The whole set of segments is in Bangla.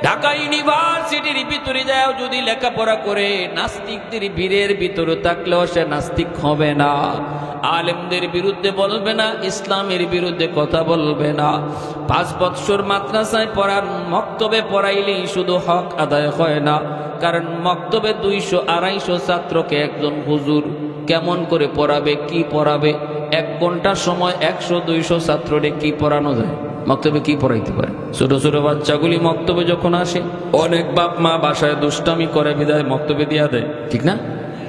ঢাকা ইউনিভার্সিটির ভিতরে যায় যদি লেখাপড়া করে নাস্তিকদের ভিড়ের ভিতরে থাকলেও সে নাস্তিক হবে না, আলেমদের বিরুদ্ধে বলবে না, ইসলামের বিরুদ্ধে কথা বলবে না। 5 বৎসর মাদ্রাসায় পড়ার, মক্তবে পড়াইলেই শুধু হক আদায় হয় না, কারণ মক্তবে 200-250 ছাত্রকে একজন হুজুর কেমন করে পড়াবে, কি পড়াবে? 1 ঘন্টা সময় 100-200 ছাত্রকে কি পড়ানো যায়? মক্তবে কি পড়াইতে পারে? ছোট ছোট বাচ্চাগুলি মক্তবে যখন আসে, অনেক বাপ মা বাসায় দুষ্টামি করে বিদায় মক্তবে দিয়া দেয়, ঠিক না?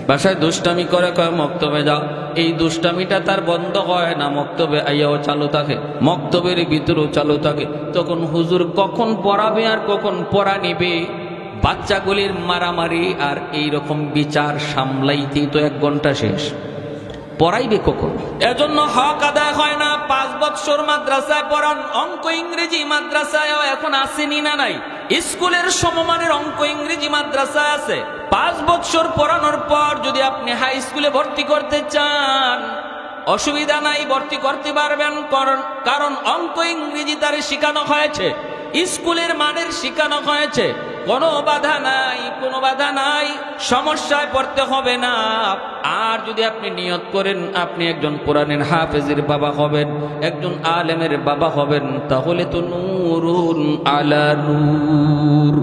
বাসায় দুষ্টামি করে, কয় মক্তবে যাও, এই দুষ্টামিটা তার বন্ধ হয় না, মক্তবে আইয়াও চালু থাকে, মক্তবের ভিতরেও চালু থাকে। তখন হুজুর কখন পড়াবে আর কখন পড়া নিবে, বাচ্চাগুলির মারামারি আর এই রকম বিচার সামলাইতেই তো 1 ঘন্টা শেষ, পড়াইবে কখন? এজন্য হক আদায় হয় না। 5 বৎসর মাদ্রাসায় পড়ান, অঙ্ক ইংরেজি মাদ্রাসায়ও এখন আসেনি না নাই? স্কুলের সমমানের অঙ্ক ইংরেজি মাদ্রাসায় আছে। 5 বৎসর পড়ানোর পর যদি আপনি হাই স্কুলে ভর্তি করতে চান, অসুবিধা নাই, ভর্তি করতে পারবেন, কারণ অঙ্ক ইংরেজি তারে শেখানো হয়েছে, স্কুলের মানের শেখানো হয়েছে, কোনো বাধা নাই, কোনো বাধা নাই, সমস্যায় পড়তে হবে না। আর যদি আপনি নিয়ত করেন আপনি একজন কোরআনের হাফেজের বাবা হবেন, একজন আলেমের বাবা হবেন, তাহলে তো নূরুন আলা নূর।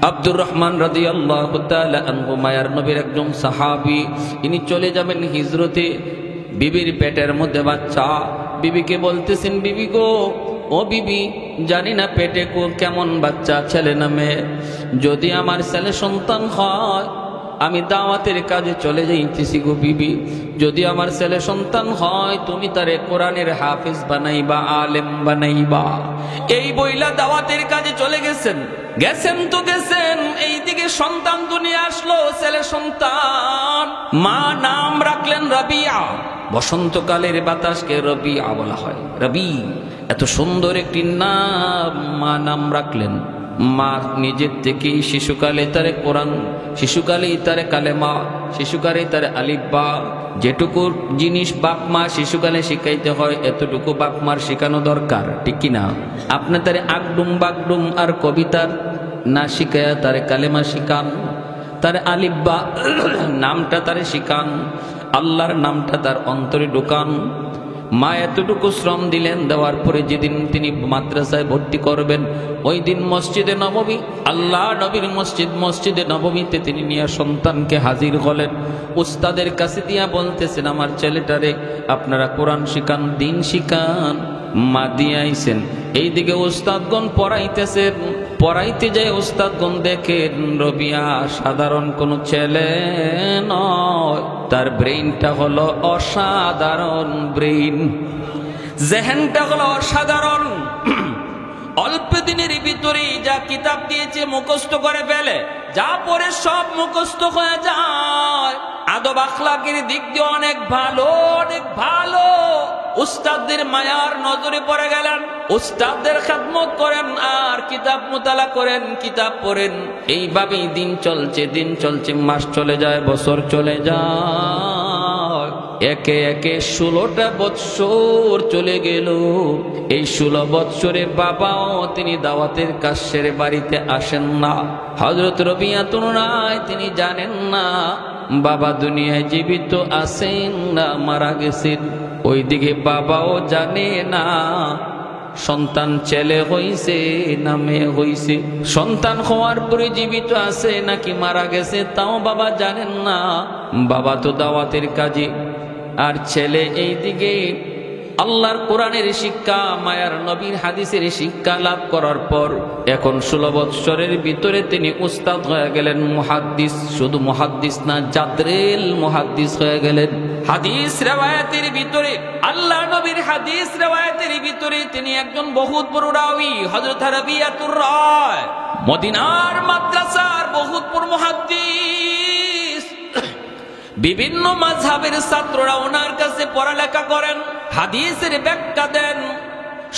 আব্দুর রহমান রাদিয়াল্লাহু তাআলা আনহু মায়ার নবীর একজন সাহাবী, ইনি চলে যাবেন হিজরতে, বিবির পেটের মধ্যে বাচ্চা, বিবিকে বলতেছেন, বিবি গো, ও বিবি, জানি না পেটে কেমন বাচ্চা, ছেলে না মেয়ে, যদি আমার ছেলে সন্তান হয় আমি দাওয়াতের কাজে চলে যাইতেছি গো বিবি, যদি আমার ছেলে সন্তান হয় তুমি তারে কোরআনের হাফেজ বানাইবা, আলেম বানাইবা। এই বইলা দাওয়াতের কাজে চলে গেছেন, তো গেছেন, এইদিকে সন্তান দুনিয়া আসলো, ছেলে সন্তান। মা নাম রাখলেন রাবিয়া, বসন্তকালের বাতাসকে রবিয়া বলা হয়, রবি, এত সুন্দর একটি নাম মা নাম রাখলেন। মা নিজের থেকেই শিশুকালে তারে কোরআন, শিশুকালেই তারে কালেমা, শিশুকালেই তারে আলিফ বা, যেটুকু জিনিস বাপ মা শিশুকালে শিখাইতে হয় এতটুকু বাপ মার শেখানো দরকার, ঠিক কিনা? আপনি তারে আগডুম বাগডুম আর কবিতার না শিখায়া তারে কালেমা শিখান, তারে আলিফ বা নামটা তারে শিখান, আল্লাহর নামটা তার অন্তরে ঢুকান। মা এতটুকু শ্রম দিলেন, দেওয়ার পরে যেদিন তিনি মাদ্রাসায় ভর্তি করবেন, ওই দিন মসজিদে নববী, আল্লাহ নবীর মসজিদ, মসজিদে নববীতে তিনি নিয়ে সন্তানকে হাজির হলেন। উস্তাদের কাছে দিয়া বলতেছেন, আমার ছেলেটারে আপনারা কোরআন শিখান, দিন শিখান। মা দিয়ে আইছেন, এইদিকে উস্তাদগণ পড়াইতেছেন, পড়াইতে যায় উস্তাদগণ দেখেন রবিয়া সাধারণ কোন ছেলে নয়, তার ব্রেইনটা হলো অসাধারণ ব্রেইন, জেহেনটা হলো অসাধারণ। অল্প দিনের ভিতরে যা কিতাব দিয়েছে মুখস্থ করে ফেলে, যা পড়ে সব মুখস্থ হয়ে যায়, আদব আখলাকের দিক দিয়ে অনেক ভালো, অনেক ভালো। উস্তাদদের মায়ার নজরে পড়ে গেলেন, উস্তাদদের খেদমত করেন আর কিতাব মুতালা করেন, কিতাব পড়েন। এইভাবেই দিন চলছে, দিন চলছে, মাস চলে যায়, বছর চলে যায়, একে একে 16টা বৎসর চলে গেল। এই 16 বৎসরে বাবাও তিনি দাওয়াতের কাজ সেরে বাড়িতে আসেন না। হযরত রবিয়াতুন রায় তিনি জানেন না বাবা দুনিয়ায় জীবিত আছেন না মারা গেছেন, ওইদিকে বাবাও জানে না সন্তান ছেলে হইছে না মেয়ে হইছে, সন্তান হওয়ার পরে জীবিত আছে নাকি মারা গেছে তাও বাবা জানেন না। বাবা তো দাওয়াতের কাজে, আর ছেলে এইদিকে আল্লাহর কোরআনের শিক্ষা, মায়ার নবীর হাদিসের শিক্ষা লাভ করার পর এখন 16 বৎসরের ভিতরে তিনি উস্তাদ হয়ে গেলেন, মুহাদ্দিস। শুধু মুহাদ্দিস না, জাদরেল মুহাদ্দিস হয়ে গেলেন। হাদিস রিওয়ায়াতের ভিতরে, আল্লাহ নবীর হাদিস রিওয়ায়াতের ভিতরে তিনি একজন বহুত বড় রাওয়ী, হযরত রাবিয়াতুর রায়, মদিনার মাদ্রাসার বহুত বড় মুহাদ্দিস। বিভিন্ন মাযহাবের ছাত্ররা ওনার কাছে পড়ালেখা করেন, হাদিসের ব্যাখ্যা দেন,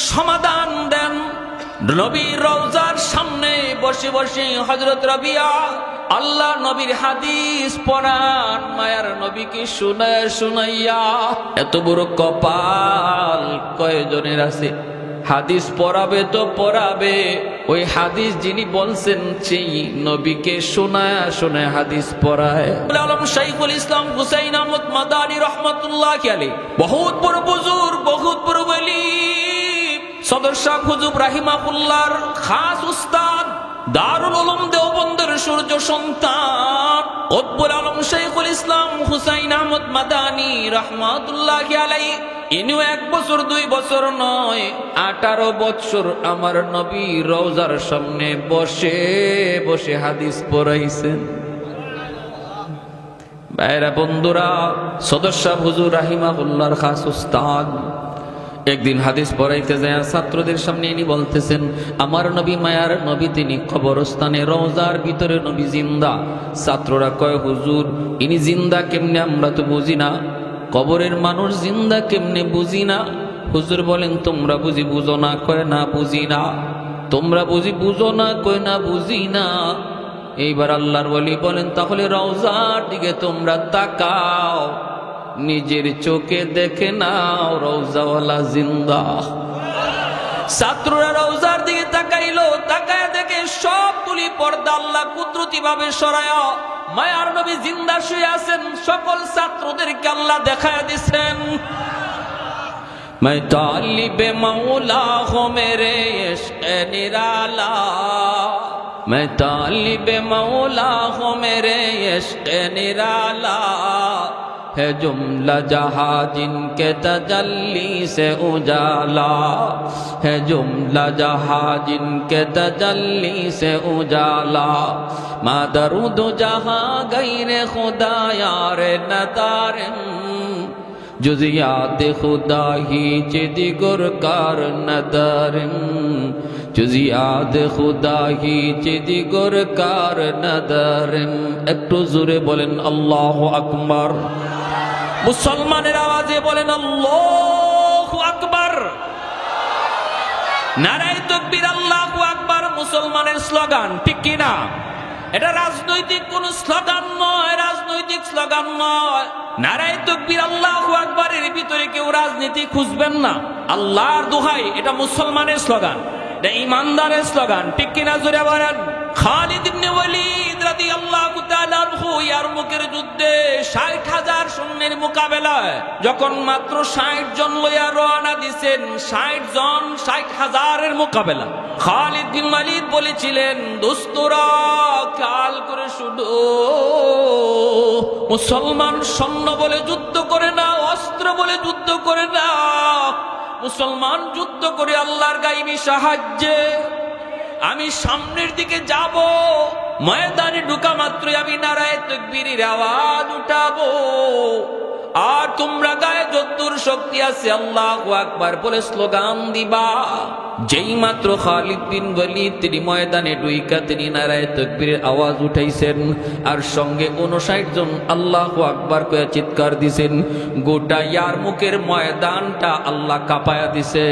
সমাধান দেন। নবীর রওজার সামনে বসে বসে হযরত রাবিয়া আল্লাহ নবীর হাদিস পড়ান, মায়ার নবীকে শুনাইয়া। এত বড় কপাল কয়জনের আছে? হাদিস পড়াবে তো পড়াবে, ওই হাদিস যিনি বলছেন সেই নবীকে শোনায় শোনায় হাদিস পড়ায়। আলম শাইখুল ইসলাম হুসাইন আহমদ মাদানী রহমতুল্লাহি আলাইহি বহুত বড় বুজুর্গ, বহুত বড় ওলি, সদর শাহ হুজুর রাহিমাহুল্লাহর খাস উস্তাদ, দারুল উলুম দেওবন্দের সূর্য সন্তান কুতবুল আলম শাইখুল ইসলাম হুসাইন আহমদ মাদানী রহমতুল্লাহি আলাইহি ইনিও 1 বছর 2 বছর নয় 18 বছর আমার নবী রওজার সামনে বসে বসে হাদিস পড়াইছেন। ভাইরা বন্ধুরা, সদর শাহ হুজুর রাহিমাহুল্লাহর খাস উস্তাদ একদিন হাদিস পড়াইতে যায় ছাত্রদের সামনে ইনি বলতেছেন, আমার নবী মায়ার নবী, তিনি কবরস্থানে রওজার ভিতরে নবী জিন্দা। ছাত্ররা কয়, হুজুর ইনি জিন্দা কেমনে, আমরা তো বুঝি না, কবরের মানুষ জিন্দা কেমনে বুঝি না। হুজুর বলেন, তোমরা বুঝি বুঝো না? কয় না বুঝি না। তোমরা বুঝি বুঝো না? কয় না বুঝি না। এইবার আল্লাহর ওলি বলেন, তাহলে রওজার দিকে তোমরা তাকাও, নিজের চোখে দেখে নাও রওজাওয়ালা জিন্দা। ছাত্ররা রওজার দিকে তাকাইলো, তাকায় দেখে সবগুলি পর্দা আল্লাহ কুদরতি ভাবে সরায় মায়ার নবী জিন্দা শুয়ে আছেন। সকল ছাত্রদেরকে আল্লাহ দেখায় দিচ্ছেন। मैं तालिब मौला हूँ मेरे इश्क़ निराला, मैं तालिब मौला हूँ मेरे इश्क़ निराला, है जुमला जहाँ जिनके तजल्ली से उजाला, है जुमला जहाँ जिनके तजल्ली से उजाला, मा दरूद जहाँ गैर खुदा यार नदारम, जुज़ियात खुदा ही चिदिगुर कार नदारम, जुज़ियात खुदा ही चिदिगुर कार नदारम। একটু জোরে বলেন আল্লাহু আকবার। মুসলমানের আওয়াজে বলেন আল্লাহু আকবার। নারায়ে তাকবীর, আল্লাহু আকবার মুসলমানের স্লোগান, ঠিক কি না? এটা রাজনৈতিক কোন স্লোগান নয়, রাজনৈতিক স্লোগান নয়। নারায়ে তাকবীর আল্লাহু আকবারের ভিতরে কেউ রাজনীতি খুঁজবেন না। আল্লাহর দোহাই, এটা মুসলমানের স্লোগান, এটা ইমানদারের স্লোগান, ঠিক কি না? জোরে বলেন। খালিদ ইবনে ওয়ালিদ রাদিয়াল্লাহু তাআলা আনহু ইয়ারমুকের যুদ্ধে ৬০,০০০ সৈন্যের মোকাবেলায় যখন মাত্র ৬০ জন লইয়া রওনা দিয়েছেন, ৬০ জন ৬০,০০০ মোকাবেলা, খালিদ বিন ওয়ালিদ বলেছিলেন, দোস্তরা খেয়াল করে শুনো, মুসলমান সৈন্য বলে যুদ্ধ করে না, অস্ত্র বলে যুদ্ধ করে না, মুসলমান যুদ্ধ করে আল্লাহর গায়বী সাহায্যে। আমি সামনের দিকে যাব, ময়দানে ঢোকা মাত্রই আমি নারায়ে তাকবীরের আওয়াজ উঠাবো, আর তোমরা গায়ে যতদূর শক্তি আছে আল্লাহু আকবার বলে স্লোগান দিবা। যেই মাত্র খালিদ বিন ওয়ালিদ তিনি ময়দানে ঢুইকা তিনি নারায়ে তাকবীরের আওয়াজ উঠাইছেন, আর সঙ্গে 59 জন আল্লাহু আকবার কয়ে চিৎকার দিছেন, গোটা ইয়ারমুকের ময়দানটা আল্লাহ কাঁপায়া দিছে।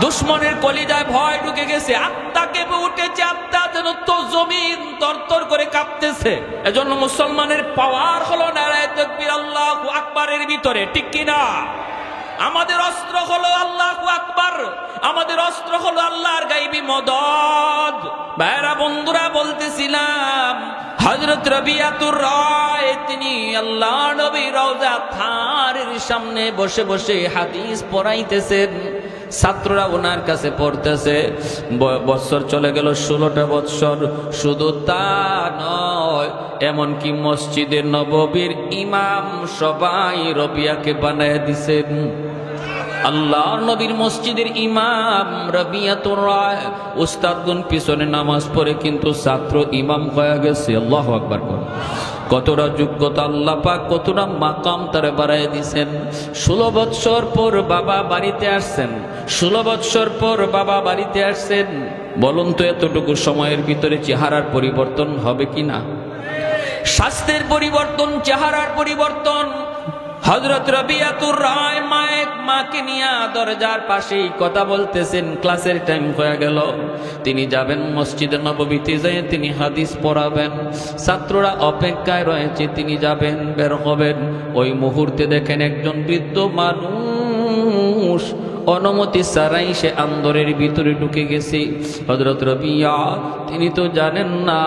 দুশ্মনের কলিজায় ভয় ঢুকে গেছে, আত্মা কেঁপে উঠেছে, আত্মা যেন তো জমিন তরতর করে কাঁপতেছে। এজন্য মুসলমানের পাওয়ার হলো নারায়ে তাকবীর আল্লাহু আকবারের ভিতরে, ঠিক কিনা? আমাদের অস্ত্র হলো আল্লাহু আকবার, আমাদের অস্ত্র হলো আল্লাহর গায়বী মদদ। ভাইরা বন্ধুরা, বলতেছিলাম হযরত রবিয়াতুর রায় তিনি আল্লাহ নবী রওজা থারের সামনে বসে বসে হাদিস পড়াইতেছেন। ছাত্ররা ওনার কাছে পড়তেছে। বছর চলে গেল 16টা বছর। শুধু তা নয়, এমনকি মসজিদে নববীর ইমাম সবাই রবিয়াকে বানায় দিছেন। আল্লাহর নবীর মসজিদের ইমাম রবিয়াতুর রায়, উস্তাদগুন পিছনে নামাজ পড়ে কিন্তু ছাত্র ইমাম হয়ে গেছে। আল্লাহু আকবার। কতটা যোগ্যতা আল্লাহ পাক, কতটা মাকাম তারে বাড়ায় দিছেন। 16 বছর পর বাবা বাড়িতে আসছেন, 16 বছর পর বাবা বাড়িতে আসছেন। বলুন তো এতটুকু সময়ের ভিতরে চেহারার পরিবর্তন হবে কিনা? স্বাস্থ্যের পরিবর্তন, চেহারার পরিবর্তন। হযরত রবিয়াতুর রায় মাকে নিয়ে দরজার পাশেই কথা বলতেছেন। ক্লাসের টাইম হয়ে গেল, তিনি যাবেন মসজিদে নববীতে, যেয়ে তিনি হাদিস পড়াবেন। ছাত্ররা অপেক্ষায় রয়েছে, তিনি যাবেন, বের হবেন। ওই মুহূর্তে দেখেন একজন বৃদ্ধ মানুষ অনুমতি ছাড়াই সে আন্দরের ভিতরে ঢুকে গেছে। হযরত রবিয়া তিনি তো জানেন না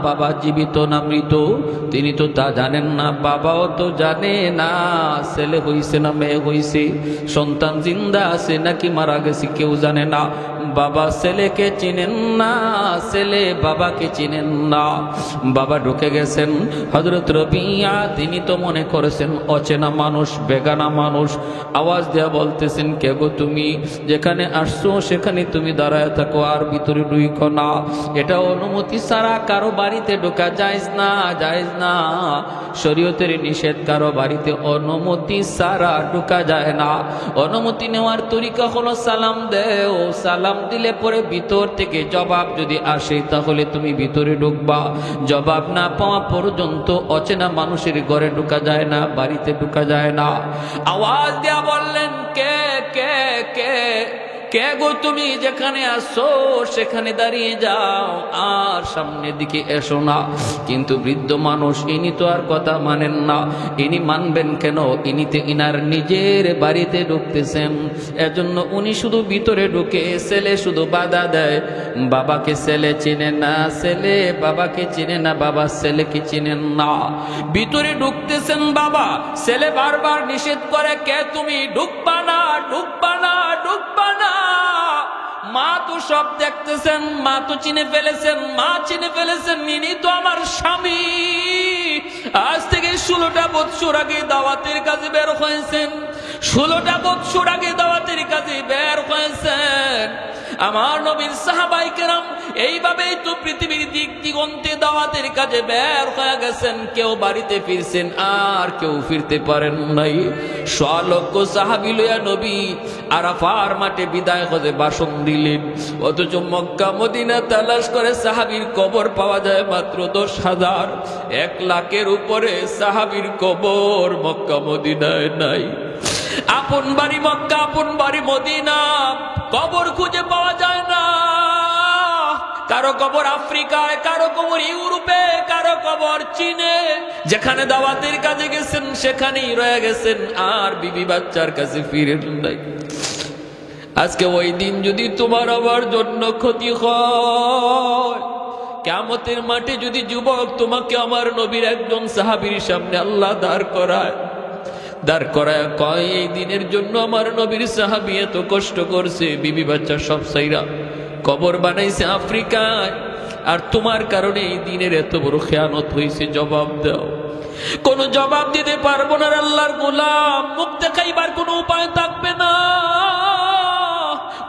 বাবা জীবিত না মৃত, তিনি তো তা জানেন না, বাবাও তো জানে না ছেলে হইছে না মেয়ে হইছে, সন্তান জিন্দা আছে নাকি মারা গেছে কেউ জানে না। বাবা ছেলেকে চিনেন না, ছেলে বাবাকে চিনেন না। বাবা ঢুকে গেছেন। হযরত রবিয়া তিনি তো মনে করেছেন অচেনা মানুষ, বেগানা মানুষ। আওয়াজ দেয়া বলতেছেন, কে গো তুমি? যেখানে আসছো সেখানে তুমি দাঁড়ায় থাকো, আর ভিতরে ঢুইকো না। এটা অনুমতি ছাড়া কারো বাড়িতে ঢোকা জায়েজ না, জায়েজ না। শরীয়তের নিষেধ, কারো বাড়িতে অনুমতি ছাড়া ঢোকা যায় না। অনুমতি নেওয়ার তরিকা হলো সালাম দেও, সালাম দিলে পরে ভিতর থেকে জবাব যদি আসে তাহলে তুমি ভিতরে ঢুকবা। জবাব না পাওয়া পর্যন্ত অচেনা মানুষের ঘরে ঢোকা যায় না, বাড়িতে ঢোকা যায় না। আওয়াজ দেয়া বললেন, কে কে কে কে গো তুমি? যেখানে আসো সেখানে দাঁড়িয়ে যাও, আর সামনের দিকে এসো না। কিন্তু বৃদ্ধ মানুষ, ইনি তো আর কথা মানেন না। ইনি মানবেন কেন? ইনিতে ইনার নিজের বাড়িতে ঢুকতেছেন, এজন্য উনি শুধু ভিতরে ঢুকে, ছেলে শুধু বাধা দেয়। বাবাকে ছেলে চিনে না, ছেলে বাবাকে চিনে না, বাবা ছেলেকে চিনেন না। ভিতরে ঢুকতেছেন বাবা, ছেলে বারবার নিষেধ করে, কে তুমি? ঢুকবা না, ঢুকবা না, ঢুকবা না। মা তো সব দেখতেছেন, মা তো চিনে ফেলেছেন, মা চিনে ফেলেছেন ইনি তো আমার স্বামী। আজ থেকে 16টা বছর আগে দাওয়াতের কাজে বের হয়েছেন, 16টা বছর আগে দাওয়াতের কাজে বের হয়েছেন। আমার নবীর সাহাবায়ে কেরাম এইভাবেই তো পৃথিবীর দিক দিগন্তে দাওয়াতের কাজে বের হয়ে গেছেন। কেউ বাড়িতে ফিরছেন, আর কেউ ফিরতে পারেন নাই। লক্ষ সাহাবী লইয়া নবী আরাফার মাঠে বিদায় হতে ভাষণ দিলেন, অথচ মক্কা মদিনা তালাশ করে সাহাবীর কবর পাওয়া যায় মাত্র 10,000। 1 লাখের উপরে সাহাবীর কবর মক্কা মদিনায় নাই। আপন বাড়ি মক্কা, আপন বাড়ি মদিনা, কবর খুঁজে পাওয়া যায় না। কারো কবর আফ্রিকায়, কারো কবর ইউরোপে, কারো কবর চীনে। যেখানে দাওয়াতের কাজে গেছেন সেখানেই রয়ে গেছেন, আর বিবি বাচ্চার কাছে ফিরেন নাই। আজকে ওই দিন যদি তোমার আমার জন্য ক্ষতি হয়, কিয়ামতের মাঠে যদি যুবক তোমাকে আমার নবীর একজন সাহাবীর সামনে আল্লাহ দাঁড় করায় কয়, এই দিনের জন্য আমার নবীর সাহাবী এত কষ্ট করছে, বিবি বাচ্চা সব সাইরা কবর বানাইছে আফ্রিকায়, আর তোমার কারণে এই দিনের এত বড় খেয়ানত হয়েছে, জবাব দাও। কোন জবাব দিতে পারবো না আল্লাহর গোলাম। মুখ দেখাইবার কোনো উপায় থাকবে না,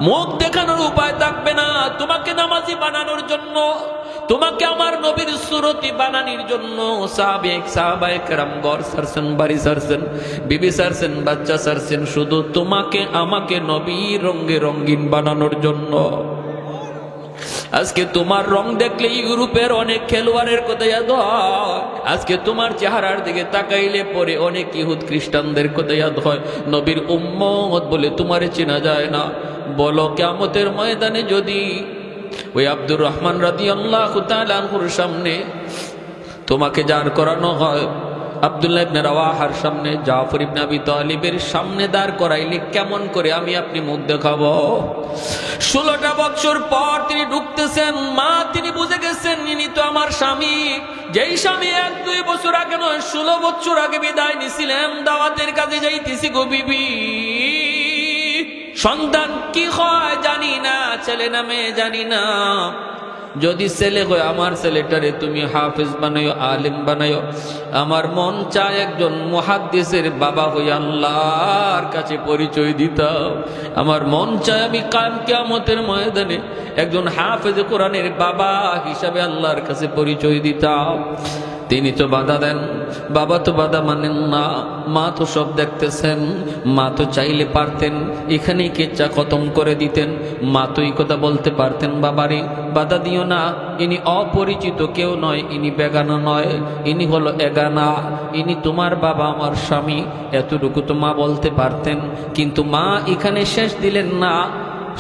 মুখ দেখানোর উপায় থাকবে না। তোমাকে নামাজি বানানোর জন্য, তোমাকে আমার নবীর সুরতি বানানোর জন্য সাহাবায়ে কেরাম ঘর ছাড়ছেন, বাড়ি ছাড়ছেন, বিবি ছাড়ছেন, বাচ্চা ছাড়ছেন, শুধু তোমাকে আমাকে নবীর রঙে রঙিন বানানোর জন্য। আজকে তোমার রং দেখলে ইউরোপের অনেক খেলোয়াড়ের কথা ইয়াদ হয়। আজকে তোমার চেহারার দিকে তাকাইলে পরে অনেক ইহুদ খ্রিস্টানদের কথা ইয়াদ হয়। নবীর উম্মত বলে তোমারে চেনা যায় না। বলো কিয়ামতের ময়দানে যদি ওই আব্দুর রহমান রাদিয়াল্লাহু তাআলা আনহুর সামনে তোমাকে দাঁড় করানো হয়, আব্দুল্লাহ ইবনে রাওয়াহার সামনে, জাফর ইবনে আবি তালিবের সামনে দাঁড় করাইলে কেমন করে আমি আপনি মুখ দেখাবো? 16টা বছর পর তিনি ঢুকতেছেন, মা তিনি বুঝে গেছেন ইনি তো আমার স্বামী। যেই স্বামী 1-2 বছর আগে নয় 16 বছর আগে বিদায় নিছিলেন, দাওয়াতের কাজে যাইতেছি গো বিবি। সন্তান কি হয় জানি না, ছেলে না মেয়ে জানি না। যদি ছেলে হয় আমার ছেলেটারে তুমি হাফেজ বানাইও, আলেম বানাইও। আমার মন চায় একজন মুহাদ্দিসের বাবা হয়ে আল্লাহর কাছে পরিচয় দিতাম। আমার মন চায় আমি কিয়ামতের ময়দানে একজন হাফেজ কোরআনের বাবা হিসাবে আল্লাহর কাছে পরিচয় দিতাম। তিনি তো বাধা দেন, বাবা তো বাধা মানেন না। মা তো সব দেখতেছেন, মা তো চাইলে পারতেন এখানেই কেচ্চা খতম করে দিতেন। মা তো এই কথা বলতে পারতেন, বাবারে বাধা দিও না, ইনি অপরিচিত কেউ নয়, ইনি বেগানা নয়, ইনি হলো এগানা, ইনি তোমার বাবা আমার স্বামী। এতটুকু তো মা বলতে পারতেন, কিন্তু মা এখানে শেষ দিলেন না।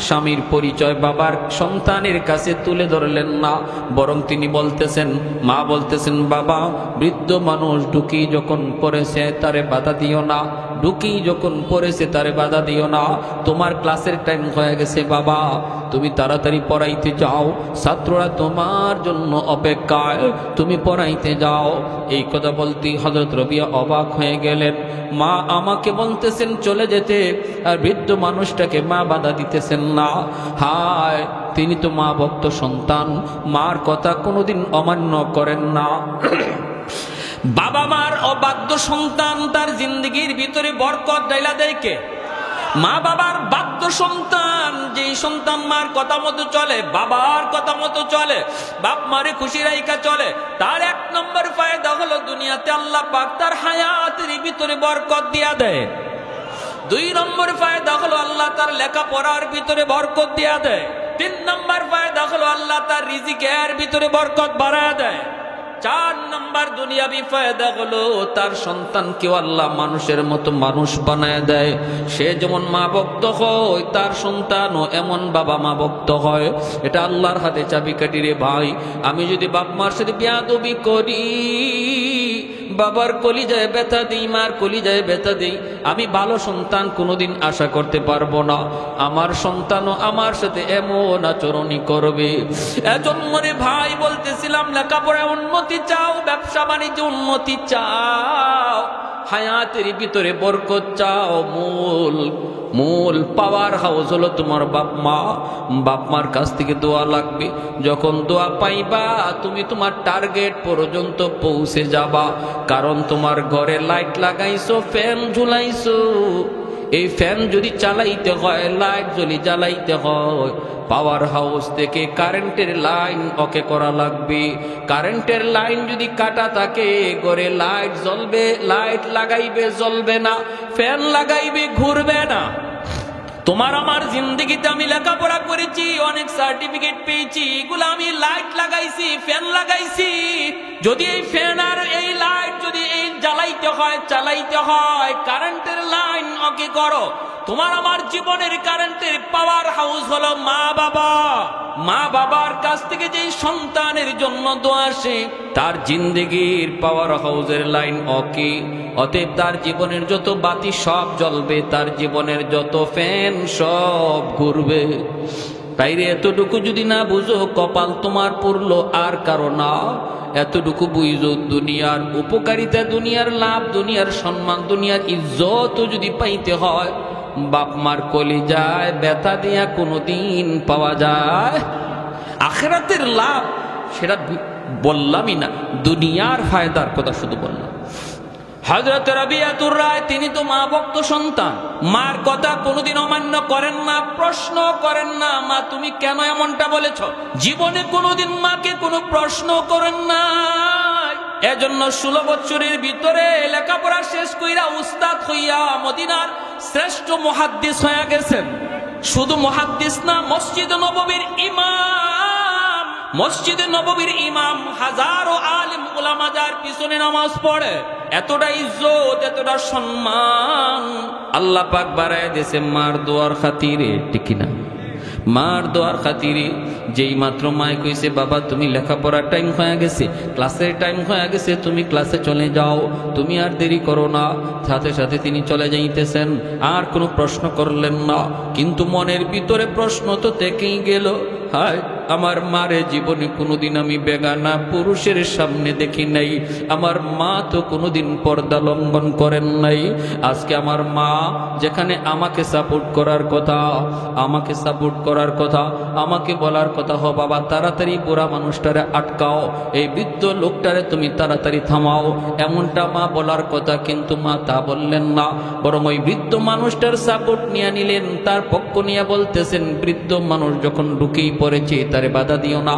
স্বামীর পরিচয় বাবার সন্তানের কাছে তুলে ধরলেন না, বরং তিনি বলতেছেন, মা বলতেছেন, বাবা বৃদ্ধ মানুষ ঢুকি যখন পড়েছে তারে বাধা দিও না, ঢুকি যখন পড়েছে তারে বাধা দিও না। তোমার ক্লাসের টাইম হয়ে গেছে বাবা, তুমি তাড়াতাড়ি পড়াইতে যাও, ছাত্ররা তোমার জন্য অপেক্ষায়, তুমি পড়াইতে যাও। এই কথা বলতেই হযরত রবিয়া অবাক হয়ে গেলেন। মা আমাকে বলতেছেন চলে যেতে, আর বৃদ্ধ মানুষটাকে মা বাধা দিতেছেন না। হায়, তিনি তো মা ভক্ত সন্তান, মার কথা কোনোদিন অমান্য করেন না। বাবা মার অবাধ্য সন্তান, তার জিন্দগির ভিতরে বরকত ডাইলা দেয় কে? মা বাবার বাধ্য সন্তান। যেই সন্তান মার কথা মতো চলে, বাবার কথা মতো চলে, বাপ মারে খুশি রাইখা চলে, তার 1 নম্বর ফায়দা হলো দুনিয়াতে আল্লাহ পাক তার হায়াতের ভিতরে বরকত দিয়া দেয়। 2 নম্বর ফায়দা হলো আল্লাহ তার লেখাপড়ার ভিতরে বরকত দিয়া দেয়। 3 নম্বর ফায়দা হলো আল্লাহ তার রিজিকের ভিতরে বরকত বাড়ায়া দেয়। 4 নম্বর দুনিয়াবি ফায়দা হলো তার সন্তানকেও আল্লাহ মানুষের মতো মানুষ বানায় দেয়। সে যেমন মা ভক্ত হয়, তার সন্তানও এমন বাবা মা ভক্ত হয়। এটা আল্লাহর হাতে চাবিকাঠি রে ভাই। আমি যদি বাপ মার সাথে বেয়াদবি করি, বাবার কলিজায় ব্যথা দিই, মার কলিজায় ব্যথা দিই, আমি ভালো সন্তান কোনোদিন আশা করতে পারবো না। আমার সন্তানও আমার সাথে এমন আচরণই করবে। এজন্য রে ভাই বলতেছিলাম, লেখাপড়ায় উন্নতি চাও, ব্যবসা বাণিজ্যে উন্নতি চাও, হায়াতের ভিতরে বরকত চাও, মূল পাওয়ার হাউস হলো তোমার বাপ মা। বাপ মার কাছ থেকে দোয়া লাগবে। যখন দোয়া পাইবা, তুমি তোমার টার্গেট পর্যন্ত পৌঁছে যাবা। কারণ তোমার ঘরে লাইট লাগাইছো, ফ্যান ঝুলাইছো, এই ফ্যান যদি চালাইতে হয়, লাইট যদি জ্বালাইতে হয়, পাওয়ার হাউস থেকে কারেন্টের লাইন ওকে করা লাগবে। কারেন্টের লাইন যদি কাটা থাকে, ঘরে লাইট জ্বলবে, লাইট লাগাইবে জ্বলবে না, ফ্যান লাগাইবে ঘুরবে না। তোমার আমার জিন্দগিতে আমি লেখাপড়া করেছি, অনেক সার্টিফিকেট পেয়েছি, এগুলো আমি লাইট লাগাইছি, ফ্যান লাগাইছি। যদি এই ফ্যান আর এই লাইট যদি এই জ্বালাইতে হয়, চালাইতে হয়, কারেন্টের লাইন ওকে করো। তোমার আমার জীবনের কারেন্টের পাওয়ার হাউস হলো মা বাবা। মা বাবার কাছ থেকে যে সন্তানের জন্য দোয়া আসে, তার জিন্দগির পাওয়ার হাউসের লাইন ওকে। অতএব তার জীবনের যত বাতি সব জ্বলবে, তার জীবনের যত ফ্যান সব ঘুরবে। তাইরে এতটুকু যদি না বুঝো, কপাল তোমার পড়লো আর কারো না। এতটুকু বুঝো, দুনিয়ার উপকারিতা, দুনিয়ার লাভ, দুনিয়ার সম্মান, দুনিয়ার ইজ্জত যদি পাইতে হয়, বাপ মার কলিজায় ব্যথা দিয়া কোনোদিন পাওয়া যায়? আখিরাতের লাভ সেটা বললামই না, দুনিয়ার ফায়দার কথা শুধু বললাম। হযরত রাবিয়াতুর রায়, তিনি তো মা ভক্ত সন্তান, মার কথা কোনোদিন অমান্য করেন না, প্রশ্ন করেন না, মা তুমি কেন এমনটা বলেছ? জীবনে কোনোদিন মাকে কোনো প্রশ্ন করেন না। এজন্য 16 বছরের ভিতরে লেখাপড়া শেষ কইরা উস্তাদ হইয়া মদিনার শ্রেষ্ঠ মুহাদ্দিস হয়ে গেছেন। শুধু মুহাদ্দিস না, মসজিদে নববীর ইমাম। মসজিদে নববীর ইমাম, হাজারো আলেম উলামা যার পিছনে নামাজ পড়ে। এতটা ইজ্জত, এতটা সম্মান আল্লাহ পাক বাড়ায় দিয়েছে মার দোয়ার খাতিরে, ঠিক কিনা? মার দোয়ার খাতিরে। যেই মাত্র মায় কইছে, বাবা তুমি লেখাপড়ার টাইম হয়ে গেছে, ক্লাসের টাইম হয়ে গেছে, তুমি ক্লাসে চলে যাও, তুমি আর দেরি করো না, সাথে সাথে তিনি চলে যাইতেছেন, আর কোনো প্রশ্ন করলেন না। কিন্তু মনের ভিতরে প্রশ্ন তো থেকেই গেল, হায় আমার মারে জীবনে কোনোদিন আমি বেগানা পুরুষের সামনে দেখি নাই, আমার মা তো কোনোদিন পর্দা লঙ্ঘন করেন নাই। আজকে আমার মা যেখানে আমাকে সাপোর্ট করার কথা, আমাকে সাপোর্ট করার কথা, আমাকে বলার কথা, হো বাবা তাড়াতাড়ি বুড়া মানুষটারে আটকাও, এই বৃদ্ধ লোকটারে তুমি তাড়াতাড়ি থামাও, এমনটা মা বলার কথা। কিন্তু মা তা বললেন না, বরং ওই বৃদ্ধ মানুষটার সাপোর্ট নিয়ে নিলেন, তার পক্ষ নিয়ে বলতেছেন, বৃদ্ধ মানুষ যখন ঢুকেই পড়েছে তারে বাধা দিও না,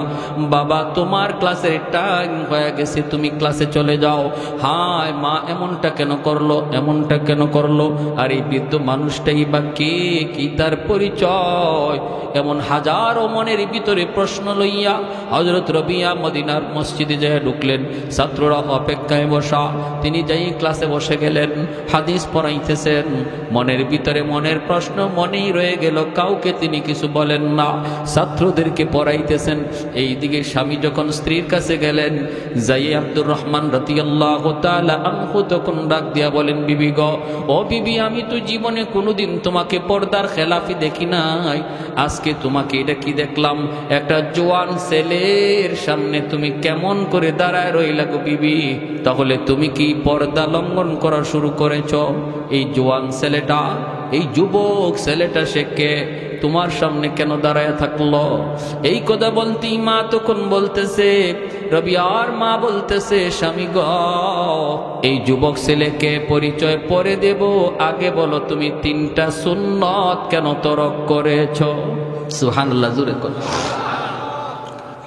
বাবা তোমার ক্লাসের টাইম হয়ে গেছে, তুমি ক্লাসে চলে যাও। হায় মা এমনটা কেন করলো, এমনটা কেন করলো? আর এই বৃদ্ধ মানুষটাই বা কে, কি তার পরিচয়? এমন হাজারো মনের ভিতরে প্রশ্ন লইয়া হযরত রবিয়া মদিনার মসজিদে যায় ঢুকলেন। ছাত্ররা অপেক্ষায় বসা, তিনি যাই ক্লাসে বসে গেলেন, হাদিস পড়াইতেছেন। মনের ভিতরে মনের প্রশ্ন মনেই রয়ে গেল, কাউকে তিনি কিছু বলেন না। ছাত্রদেরকে পড়াই পড়াইতেছেন। এইদিকে স্বামী যখন স্ত্রীর কাছে গেলেন, যাই আব্দুর রহমান রাদিয়াল্লাহু তাআলা আনহু তখন ডাক দিয়া বলেন, বিবি গো, ও বিবি, আমি তো জীবনে কোনোদিন তোমাকে পর্দার খেলাফি দেখি নাই, আজকে তোমাকে এটা কি দেখলাম, একটা জোয়ান ছেলের সামনে তুমি কেমন করে দাঁড়ায় রইলা গো বিবি, তাহলে তুমি কি পর্দা লঙ্ঘন করা শুরু করেছ? এই জোয়ান ছেলেটা, এই যুবক ছেলেটা সে কে? তোমার সামনে কেন দাঁড়ায় থাকলো? এই কথা বলতেই মা তখন বলতেছে, রবিয়ার মা বলতেছে, স্বামী গো, এই যুবক ছেলেকে পরিচয় পরে দেব, আগে বলো তুমি 3টা সুন্নত কেন তরক করেছ? সুবহানাল্লাহ, জোরে কর।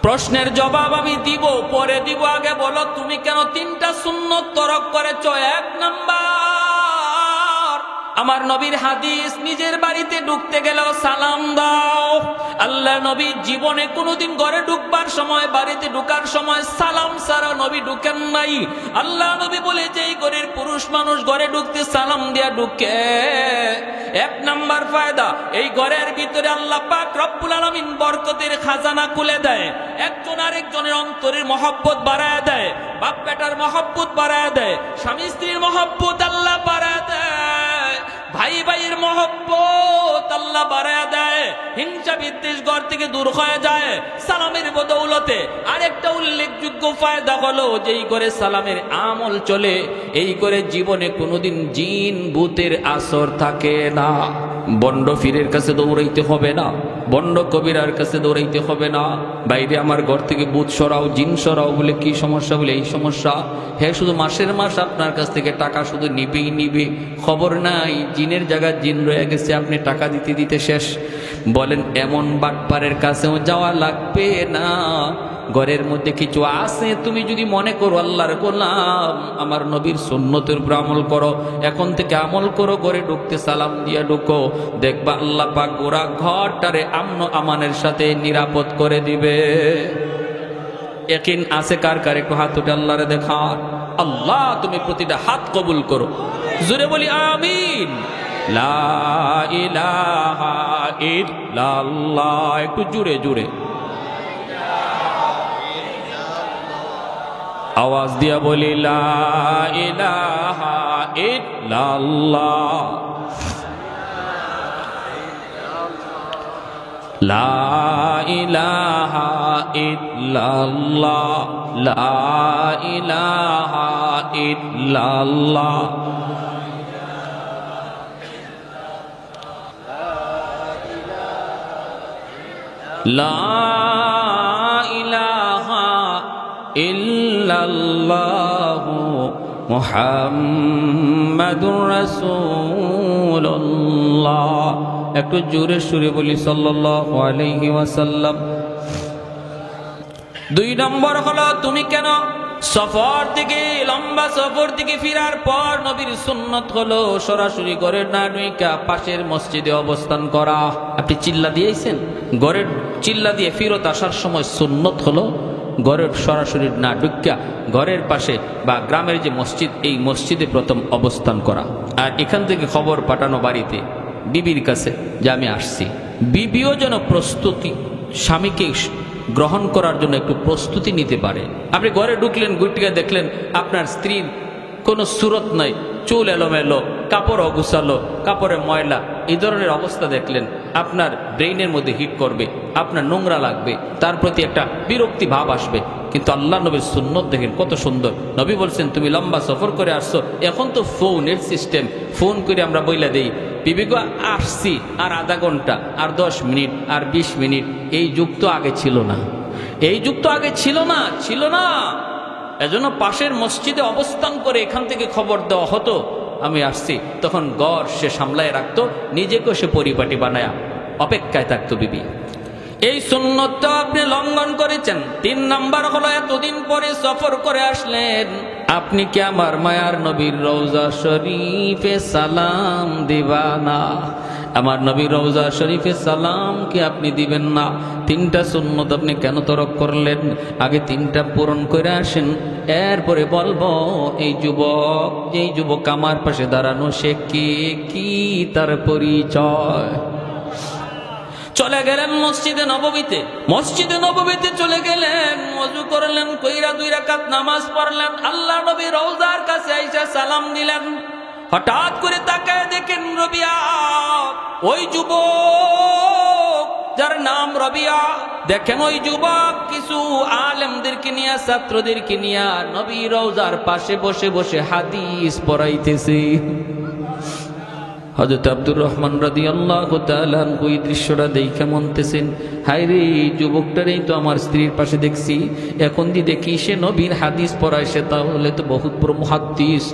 প্রশ্নের জবাব আমি দিব, পরে দিব, আগে বলো তুমি কেন 3টা সুন্নত তরক করেছ? 1 নাম্বার, আমার নবীর হাদিস, নিজের বাড়িতে ঢুকতে গেলেও সালাম দাও। আল্লাহ নবী জীবনে কোনোদিন ঘরে ঢুকবার সময়, বাড়িতে ঢুকার সময় সালাম ছাড়া নবী ঢুকেন নাই। আল্লাহ নবী বলে যে এই ঘরের পুরুষ মানুষ ঘরে ঢুকতে সালাম দিয়া ঢুকে, 1 নাম্বার ফায়দা, এই ঘরের ভিতরে আল্লাহ পাক রব্বুল আলামিন বরকতের খাজানা খুলে দেয়। একজন আরেকজনের অন্তরের মহব্বত বাড়ায় দেয়, বাপ বেটার মহব্বত বাড়ায় দেয়, স্বামী স্ত্রীর মহব্বত আল্লাহ বাড়ায় দেয়, ভাই ভাইয়ের মহব্বত আল্লাহ বাড়ায় দেয়, হিংসা বিদ্বেষ ঘর থেকে দূর হয়ে যায় সালামের বদৌলতে। আরেকটা উল্লেখযোগ্য ফায়দা হলো, যেই করে সালামের আমল চলে, এই করে জীবনে কোনোদিন জিন ভূতের আসর থাকে না। বন্ড ফিরের কাছে দৌড়াইতে হবে না, বন্ড কবিরার কাছে দৌড়াইতে হবে না, বাইরে আমার ঘর থেকে ভূত সরাও, জিন সরাও বলে কি সমস্যা, বলে এই সমস্যা। হ্যাঁ, শুধু মাসের মাস আপনার কাছ থেকে টাকা শুধু নিবেই নিবে, খবর নাই জিনের জায়গায় জিন রয়ে গেছে, আপনি টাকা দিতে দিতে শেষ। বলেন এমন বাটপারের কাছেও যাওয়া লাগবে না। ঘরের মধ্যে কিছু আছে, তুমি যদি মনে করো আল্লাহর গোলাম, আমার নবীর সুন্নতের উপর আমল করো, এখন থেকে আমল করো, ঘরে ঢুকতে সালাম দিয়া ঢুকো, দেখবা আল্লাহ পাক গোরা ঘরটারে আমন আমানের সাথে নিরাপদ করে দিবে। ইয়াকিন আছে কার কার? একটু হাত উঠে আল্লাহরে দেখা। আল্লাহ তুমি প্রতিটা হাত কবুল করো, জোরে বলি আমিন। লা ইলাহা ইল্লাল্লাহ, একটু জোরে জোরে আওয়াজ দিয়া বলি, লা ইলাহা ইল্লাল্লাহ, লা ইলাহা ইল্লাল্লাহ, লা ইলাহা ইল্লাল্লাহ। লা ইলাহা ইল্লাল্লাহু মুহাম্মাদুর রাসূলুল্লাহ। একটু জোরে সুরে বলি সাল্লাল্লাহু আলাইহি ওয়াসাল্লাম। 2 নম্বর হলো, তুমি কেন সফর থেকে, লম্বা সফর থেকে ফিরার পর নবীর সুন্নত হলো সরাসরি ঘরের না ঢুইকা পাশের মসজিদে অবস্থান করা। আপনি চিল্লা দিয়েছেন, ঘরের চিল্লা দিয়ে ফিরত আসার সময় সুন্নত হলো ঘরের সরাসরি না ঢুকিয়া ঘরের পাশে বা গ্রামের যে মসজিদ, এই মসজিদে প্রথম অবস্থান করা। আর এখান থেকে খবর পাঠানো বাড়িতে বিবির কাছে যে আমি আসছি। বিবিও যেন প্রস্তুতি, স্বামীকে গ্রহণ করার জন্য একটু প্রস্তুতি নিতে পারে। আপনি ঘরে ঢুকলেন, গুটিকে দেখলেন আপনার স্ত্রীর কোনো সুরত নাই, চুল এলোমেলো, কাপড় অগুছালো, কাপড়ে ময়লা, এই ধরনের অবস্থা দেখলেন, আপনার ব্রেইনের মধ্যে হিট করবে, আপনার নোংরা লাগবে, তার প্রতি একটা বিরক্তি ভাব আসবে। কিন্তু আল্লাহ নবীর সুন্নত দেখেন কত সুন্দর। নবী বলছেন তুমি লম্বা সফর করে আসছো, এখন তো ফোনের সিস্টেম, ফোন করে আমরা বইলা দেই বিবিগো আসছি, আর আধা ঘন্টা, আর 10 মিনিট, আর 20 মিনিট। এই যুগ তো আগে ছিল না, এই যুগ তো আগে ছিল না, ছিল না। এজন্য পাশের মসজিদে অবস্থান করে এখান থেকে খবর দেওয়া হতো আমি আসছি, তখন ঘর সে সামলায় রাখতো, নিজেকেও সে পরিপাটি বানায়া অপেক্ষায় থাকতো বিবি। এই সুন্নতটা আপনি লঙ্ঘন করেছেন। 3 নাম্বার হলো, এতদিন পরে সফর করে আসলেন, আপনি কি আমার মায়ার নবীর রওজা শরীফে সালাম দিবা না? আমার নবীর রওজা শরীফে সালাম কি আপনি দিবেন না? 3টা সুন্নত আপনি কেন তরক করলেন? আগে 3টা পূরণ করে আসেন, এরপরে বলবো এই যুবক আমার পাশে দাঁড়ানো সে কে, কি তার পরিচয়। চলে গেলেন মসজিদে নববীতে। মসজিদে নববীতে চলে গেলেন, ওযু করলেন, কইরা 2 রাকাত নামাজ পড়লেন। আল্লাহ নবী রওজার কাছে আইসা সালাম দিলেন। হঠাৎ করে তাকায় দেখেন রবিয়া, ওই যুবক যার নাম রবিয়া, দেখেন ওই যুবক কিছু আলেমদেরকে নিয়ে, ছাত্রদেরকে নিয়ে নবী রওজার পাশে বসে বসে হাদিস পড়াইতেছে। হযরত আব্দুর রহমান রাদিয়াল্লাহু তাআলা ওই দৃশ্যটা দেখে মনতেছেন, হায় রে, যুবকটারই তো আমার স্ত্রীর পাশে দেখছি, এখন দি দেখি সে নবীর হাদিস পড়ায়, সে তাহলে তো বহুত বড় মুহাদ্দিস।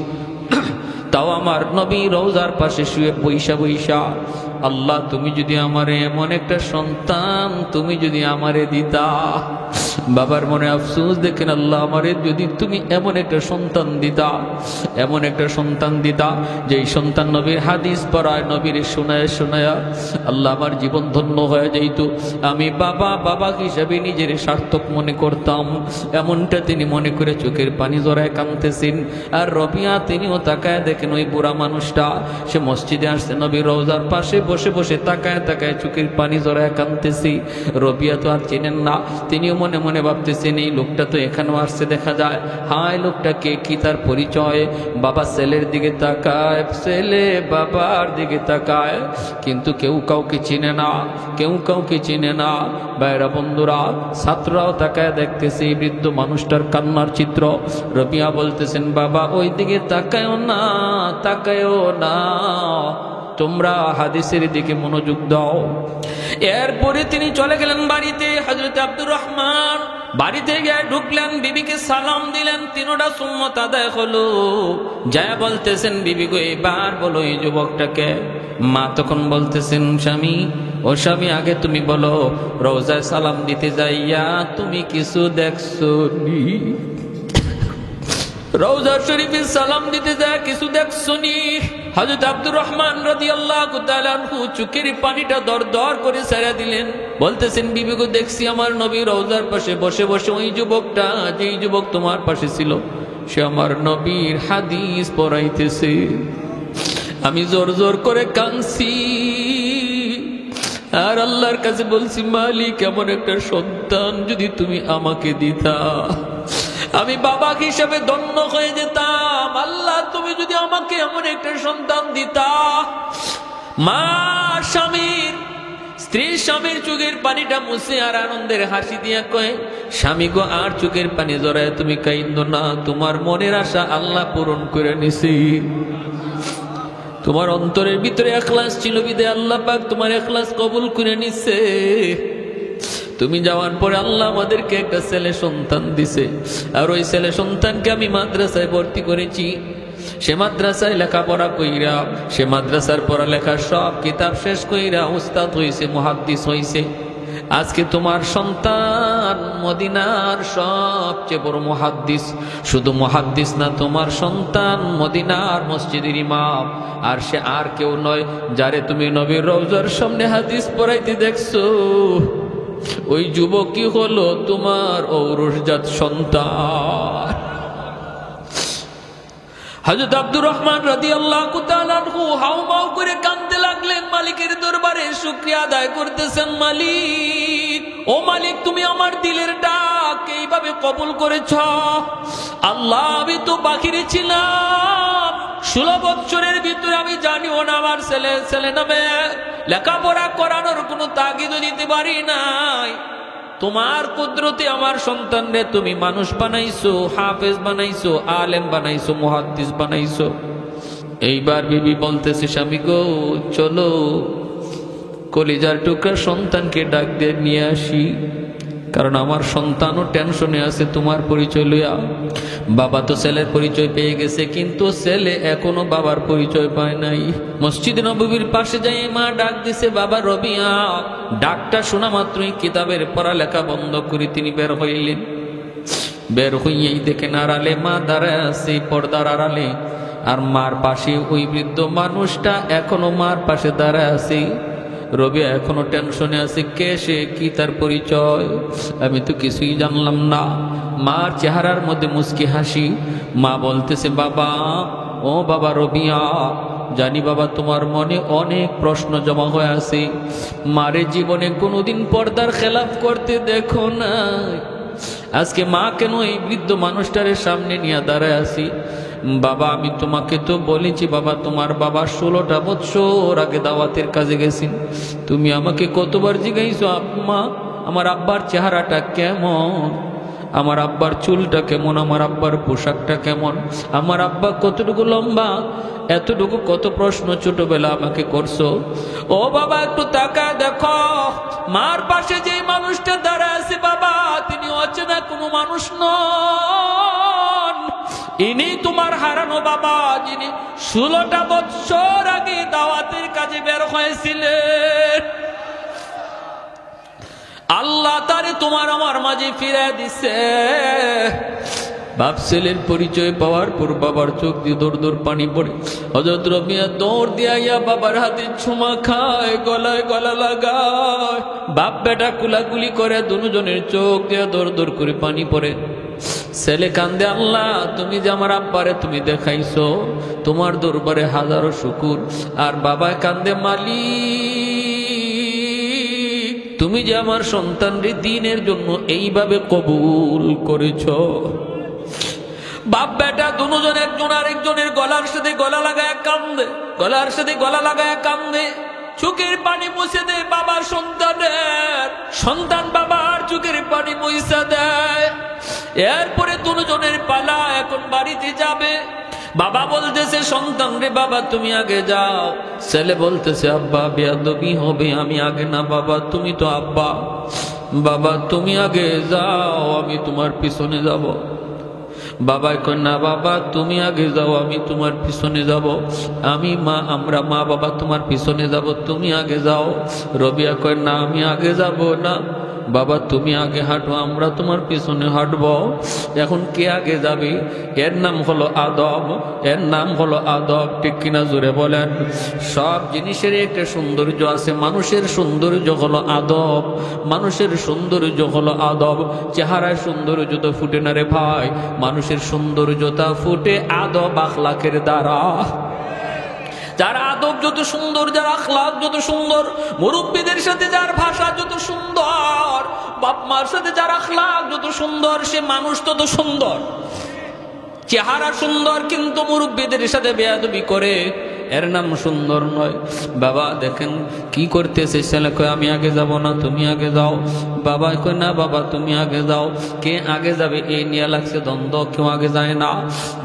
তাও আমার নবী রওজার পাশে শুয়ে বৈশা বৈশা, আল্লাহ তুমি যদি আমারে এমন একটা সন্তান তুমি যদি আমারে দিতা। বাবার মনে আফসোস, দেখেন আল্লাহ আমারে যদি তুমি এমন একটা সন্তান দিতা, এমন একটা সন্তান দিতা যেই সন্তান নবীর হাদিস পড়ায়, নবীর শোনায় শোনায়া আল্লাহ আমার জীবন ধন্য হয়ে যাইত। আমি বাবা বাবা হিসাবে নিজের সার্থক মনে করতাম। এমনটা তিনি মনে করে চোখের পানি জড়ায় কাঁদতেছেন। আর রবিয়া তিনিও তাকায় দেখেন ওই বুড়া মানুষটা, সে মসজিদে আসছে, নবীর রওজার পাশে বসে বসে তাকায় তাকায় চোখের পানি জড়ায় কাঁদতেছি। রবিয়া তো আর চেনেন না, তিনিও মনে মনে ভাবতেছেন এই লোকটা তো এখানেও আসছে দেখা যায়, হায় লোকটা কে, কি তার পরিচয়। বাবা ছেলের দিকে তাকায়, ছেলে বাবার দিকে তাকায়, কিন্তু কেউ কাউকে চিনে না, কেউ কাউকে চিনে না। ভাইরা বন্ধুরা, ছাত্ররাও তাকায় দেখতেছে এই বৃদ্ধ মানুষটার কান্নার চিত্র। রবিয়া বলতেছেন, বাবা ওই দিকে তাকায়ও না, তাকায়ও না, তোমরা হাদিসের দিকে মনোযোগ দাও। এরপরে তিনি চলে গেলেন বাড়িতে। হযরত আব্দুর রহমান বাড়িতে গিয়ে ঢুকলেন, বিবিকে সালাম দিলেন, 3টা সুন্নত আদায় হলো। যায় বলতেছেন, বিবি গো এবার বলো এই যুবকটাকে। মা তখন বলতেছেন, স্বামী, ও স্বামী আগে তুমি বলো, রওজায় সালাম দিতে যাইয়া তুমি কিছু দেখছো নি? রওজা শরীফে সালাম দিতে যায় কিছু দেখছো নি? হযরত আব্দুর রহমান রাদিয়াল্লাহু তাআলা আনহু চোখের পানিটা দরদর করে ছেড়ে দিলেন। বলতেছেন, বিবি গো দেখছি আমার নবী রওজার পাশে বসে বসে ওই যুবকটা, যেই যুবক তোমার পাশে ছিল, সে আমার নবীর হাদিস পড়াইতেছে। আমি জোর জোর করে কাঁদছি আর আল্লাহর কাছে বলছি, মালিক এমন একটা সন্তান যদি তুমি আমাকে দিতা, আমি বাবা হিসাবে ধন্য হয়ে যেতাম। আল্লাহ তুমি যদি আমাকে এমন একটা সন্তান দিতা। মা স্বামীর, স্ত্রী স্বামীর চোখের পানিটা মুছে আর আনন্দের হাসি দিয়া কয়, স্বামী গো আর চোখের পানি জড়ায় তুমি কাইন্দো না, তোমার মনের আশা আল্লাহ পূরণ করে নিছি। তোমার অন্তরের ভিতরে ইখলাস ছিল বিধায় আল্লাহ পাক তোমার ইখলাস কবুল করে নিছে। তুমি যাওয়ার পরে আল্লাহ আমাদেরকে একটা ছেলে সন্তান দিছে, আর ওই ছেলে সন্তানকে আমি মাদ্রাসায় ভর্তি করেছি। সে মাদ্রাসায় লেখাপড়া কইরা, সে মাদ্রাসার পড়ালেখা সব কিতাব শেষ কইরা উস্তাদ হইছে, মুহাদ্দিস হইছে। আজকে তোমার সন্তান মদিনার সবচেয়ে বড় মুহাদ্দিস। শুধু মুহাদ্দিস না, তোমার সন্তান মদিনার মসজিদের ইমাম। আর সে আর কেউ নয়, যারে তুমি নবীর রওজার সামনে হাদিস পড়াইতে দেখছো, ওই যুবকই হলো তোমার ঔরসজাত সন্তান। হযরত আব্দুর রহমান রাদিয়াল্লাহু তাআলা আনহু হাউমাউ করে কাঁদতে লাগলেন, মালিকের দরবারে শুকরিয়া আদায় করতেছেন। মালিক, ও মালিক, তুমি আমার দিলের ডাক এইভাবে কবুল করেছ। আল্লাহ, আমি তো বাকিরে ছিলাম, 16 বছরের ভিতরে আমি জানিও না আমার ছেলে নামে লেখাপড়া করানোর কোনো তাগিদ দিতে পারি নাই। তোমার কুদরতে আমার সন্তানরে তুমি মানুষ বানাইছো, হাফেজ বানাইছো, আলেম বানাইছো, মুহাদ্দিস বানাইছো। এইবার বিবি বলতেছে, স্বামী গো চলো কলিজার টুকরা সন্তানকে ডাক দিয়ে নিয়ে আসি, কারণ আমার সন্তানও টেনশনে আছে তোমার পরিচয় লইয়া। বাবা তো ছেলের পরিচয় পেয়ে গেছে, কিন্তু ছেলে এখনো বাবার পরিচয় পায় নাই। মসজিদ নববীর পাশে যাই মা ডাক দিছে, বাবা রবিয়া। ডাকটা শোনা মাত্রই কিতাবের পড়ালেখা বন্ধ করে তিনি বের হইলেন। বের হইয়েই দেখেন আড়ালে মা দাঁড়ায় আছে, পর্দার আড়ালে। আর মার পাশে ওই বৃদ্ধ মানুষটা এখনো মার পাশে দাঁড়ায় আছে। রবি এখনো টেনশনে আছে, কে সে, কি তার পরিচয়, আমি তো কিছুই জানলাম না। মার চেহারার মধ্যে মুস্কি হাসি। মা বলতেছে, বাবা, ও বাবা রবিয়া, জানি বাবা তোমার মনে অনেক প্রশ্ন জমা হয়ে আছে। মারে জীবনে কোনোদিন পর্দার খেলাফ করতে দেখো না, আজকে মা কেন এই বৃদ্ধ মানুষটার সামনে নিয়ে দাঁড়ায় আছি। বাবা আমি তোমাকে তো বলেছি বাবা, তোমার বাবা 16টা বছর আগে দাওয়াতের কাজে গেছেন। তুমি আমাকে কতবার জিজ্ঞাসা আম্মা আমার আব্বার চেহারাটা কেমন, আমার আব্বার চুলটা কেমন, আমার আব্বার পোশাকটা কেমন, আমার আব্বা কতটুকু লম্বা, এতটুকু কত প্রশ্ন ছোটবেলা আমাকে করছো। ও বাবা একটু তাকায় দেখো, মার পাশে যে মানুষটা দাঁড়ায় আছে বাবা, তিনি অচেনা কোনো মানুষ নন, ইনি তোমার হারানো বাবা, যিনি 16টা বছর আগে দাওয়াতের কাজে বের হয়েছিলেন। আল্লাহ তারে তোমার আমার মাঝে ফিরে দিছে। বাপ ছেলের পরিচয় পাওয়ার পর বাবার চোখ দিয়ে দৌড় দৌড় পানি পড়ে। হযরত রবিয়া দৌড় দিয়া বাবার হাতে ছোঁয়া খায়, গলায় গলা লাগায়, বাপ বেটা কুলাকুলি করে, দুজনের চোখ দিয়ে দৌড় দৌড় করে পানি পড়ে। ছেলে কান্দে, আল্লাহ তুমি যে আমার আব্বারে তুমি দেখাইছো, তোমার দরবারে হাজারো শুকুর। আর বাবা কান্দে, মালিক তুমি যে আমার সন্তানরে দ্বীনের জন্য এইভাবে কবুল করেছো। বাপ বেটা দুজন একজন আরেকজনের গলার সাথে গলা লাগায় কান্দে, গলার সাথে গলা লাগায় কান্দে, চোখের পানি মুছে দেয় বাবার সন্তানের, সন্তান বাবার চোখের পানি মুছে দেয়। এরপরে দুজনের পালা, এখন বাড়িতে যাবে। বাবা বলতেছে সন্তান রে বাবা তুমি আগে যাও, ছেলে বলতেছে আব্বা বেয়াদবি হবে, আমি আগে না বাবা, তুমি তো আব্বা, বাবা তুমি আগে যাও আমি তোমার পিছনে যাব। বাবা কয় না বাবা তুমি আগে যাও, আমি তোমার পিছনে যাব, আমি মা আমরা মা বাবা তোমার পিছনে যাব, তুমি আগে যাও। রবিয়া কয় না আমি আগে যাব না, বাবা তুমি আগে হাঁটো, আমরা তোমার পিছনে হাঁটবো। এখন কে আগে যাবে? এর নাম হলো আদব, এর নাম হলো আদব, ঠিক কিনা জোরে বলেন? সব জিনিসের একটা সৌন্দর্য আছে, মানুষের সৌন্দর্য হলো আদব, মানুষের সৌন্দর্য হলো আদব। চেহারায় সৌন্দর্য তো ফুটে না রে ভাই, মানুষের সৌন্দর্যতা ফুটে আদব আখলাকের দ্বারা। যার আদব যত সুন্দর, যার আখলাক যত সুন্দর, মুরব্বীদের সাথে যার ভাষা যত সুন্দর, বাপ মার সাথে যার আখলাক যত সুন্দর, সে মানুষ তত সুন্দর। চেহারা সুন্দর কিন্তু মুরব্বীদের সাথে বেয়াদবি করে, এর নাম সুন্দর নয়। বাবা দেখেন কি করতেছে, ছেলে কয় আমি আগে যাব না, তুমি আগে যাও। বাবা কয় না বাবা তুমি আগে যাও। কে আগে যাবে এই নিয়ে লাগছে দ্বন্দ্ব, কেউ আগে যায় না।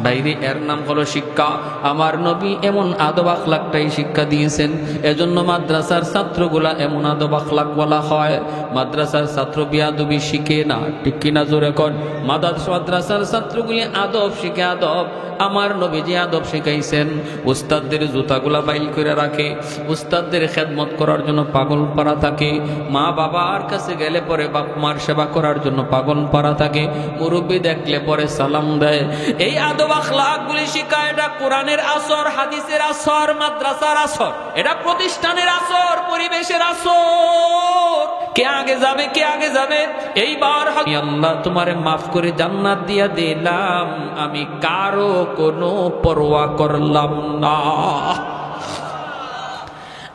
বাইরে এর নাম হলো শিক্ষা। আমার নবী এমন আদব আখলাকটাই শিক্ষা দিয়েছেন, এজন্য মাদ্রাসার ছাত্রগুলা এমন আদব আখলাক বলা হয়। মাদ্রাসার ছাত্র বেয়াদবি শিখে না, ঠিক কিনা জোরে কর? মাদ্রাসার ছাত্রগুলি আদব শিখে, আদব। আমার নবী যে আদব শিখাইছেন, উস্তাদদের জুতাগুলা বাইল করে রাখে, উস্তাদদের খেদমত করার জন্য পাগল পারা থাকে, মা বাবার কাছে গেলে পরে বাপ মার সেবা করার জন্য পাগল পারা থাকে, মুরব্বী দেখলে পরে সালাম দেয়। এই আদব আখলাকগুলি শিখায়। এটা কোরআনের আসর, হাদিসের আসর, মাদ্রাসার আসর, এটা প্রতিষ্ঠানের আসর, পরিবেশের আসর। কে আগে যাবে, কে আগে যাবে? এইবার আল্লাহ তোমারে মাফ করে জান্নাত দিয়া দিলাম, আমি কারো কোনো পরোয়া করলাম না।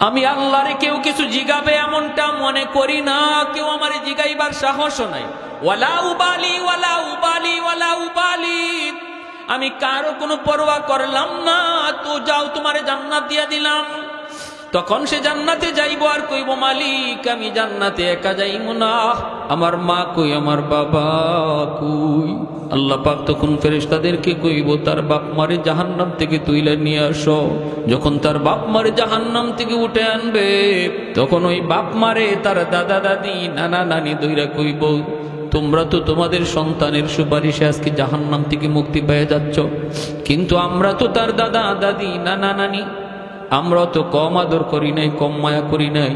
আমি আল্লাহরে কেউ কিছু জিগাবে এমনটা মনে করি না, কেউ আমার জিগাইবার সাহস নাই। ওয়ালা উবালি ওয়ালা উবালি ওয়ালা উবালি, আমি কারো কোনো পরোয়া করলাম না। তো যাও তোমারে জান্নাত দিয়া দিলাম। তখন সে জান্নাতে যাইব আর কইব মালিক আমি জান্নাতে একা যাইব না, আমার মা কই, আমার বাবা কই। আল্লাহ পাক তখন ফেরেশতাদেরকে কইব তার বাপ মারে জাহান্নাম থেকে তুইলা নিয়ে আসো। যখন তার বাপ মারে জাহান্নাম থেকে উঠে আনবে, তখন ওই বাপ মারে তার দাদা দাদি নানা নানি দইরা কইব তোমরা তো তোমাদের সন্তানের সুপারিশে আজকে জাহান্নাম থেকে মুক্তি পেয়ে যাচ্ছ, কিন্তু আমরা তো তার দাদা দাদি নানা নানি, আমরা তো কম আদর করি নাই, কম মায়া করি নাই।